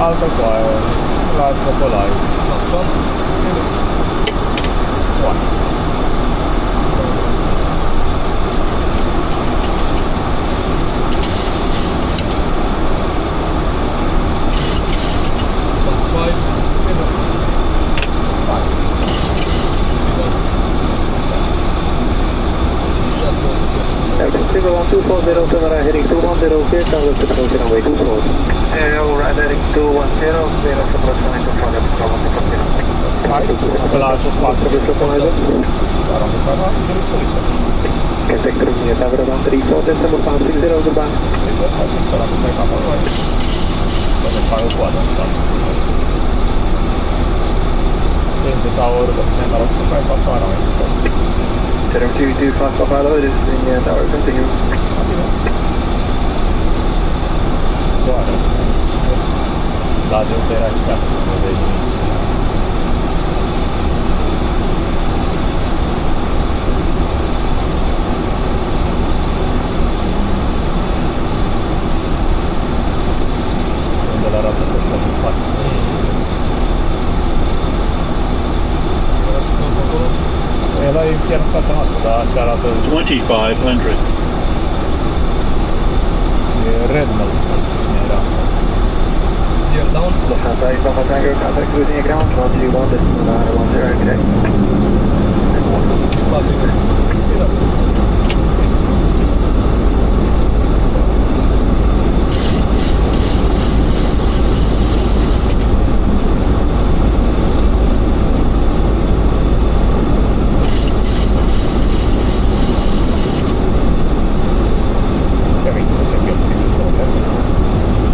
RWY, large RWY. What? That's 5. Single 1240, turn right heading 210, clear target control runway 24. All right heading 210, clear approximate control Large 4. Contact near tower around 34, December 560, goodbye. Zero 225 Papa Hello, this is the tower, continue. Da, de interacează, nu vezi nimic. Unde l-arată pe ăsta din față? Ăla e chiar în fața noastră, dar așa arată... 2500. E Redmond ăsta, cine era în față. Gear down. Lufthansa is Papa Tango, contact cruising ground, 121, decimal 910, okay. 550. Speed up.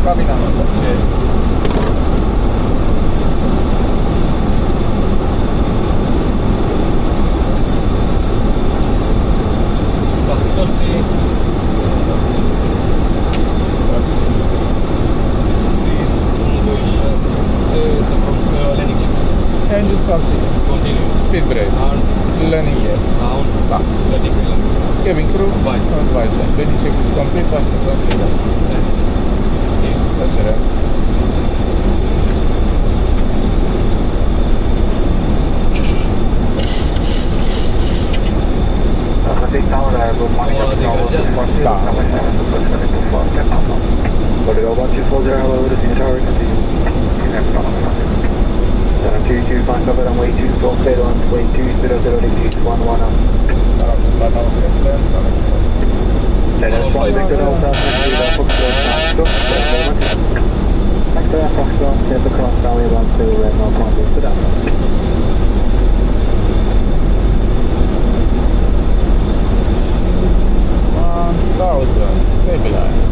Cabina noastră. Engine start switch. Continue. Speed brake. On. Landing gear. Down. Box. Landing gear. Cabin crew. Advised. Advised. Landing check is complete. Așteptăm. 1240, hello, this is tower, continue. Seven 225, cover runway 24, clear on way 200 degrees, 11 up. Dennis 1 Victor Delta, Foxtrot, next to that Foxtrot, step across Valley 1 to Red North Contact to that. 1000, stabilized.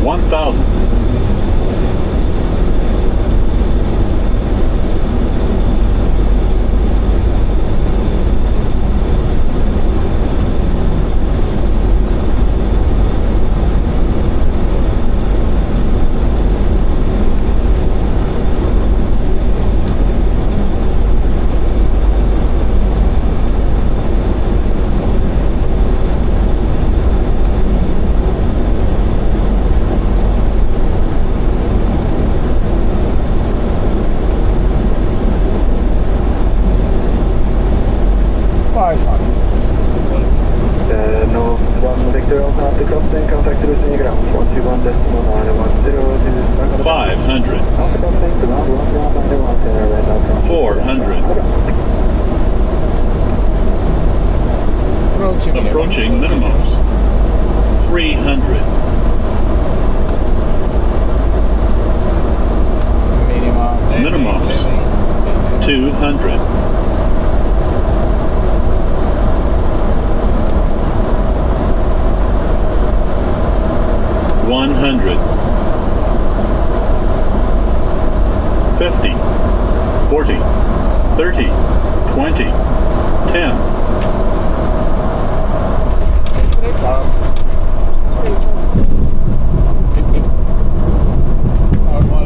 1000. Approaching minimums. 300. Minimums. 200. $100. 50. 40. 30. 20. 10. Normal.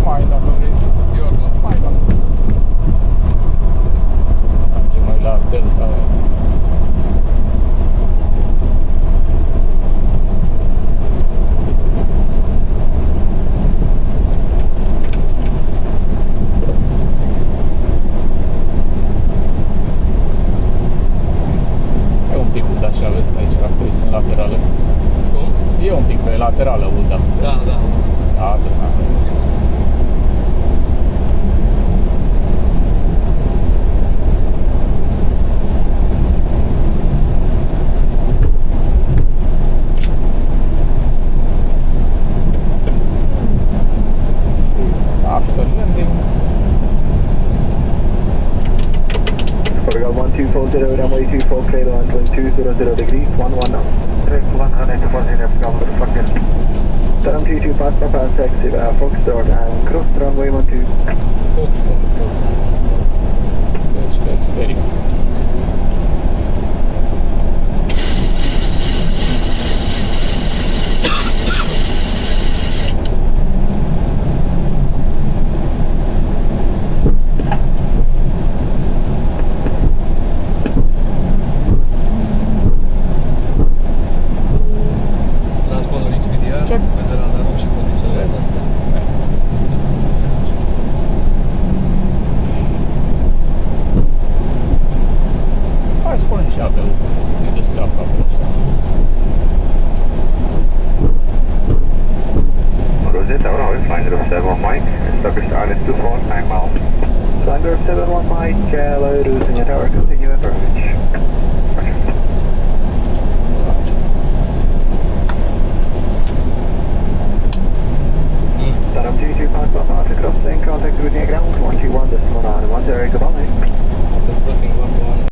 Majdnem dobry. Majdnem. Będzie mój lat delta. Laterale. Cum? E un pic pe laterală, Ulda. Da, da. Atât. After landing. Portugal 1240, runway 24, clear on 200 degrees, 11 up. 140, Taram 225, Papa, taxi, Foxtrot, and cross runway 12. Fox and Costa. Deci, steering.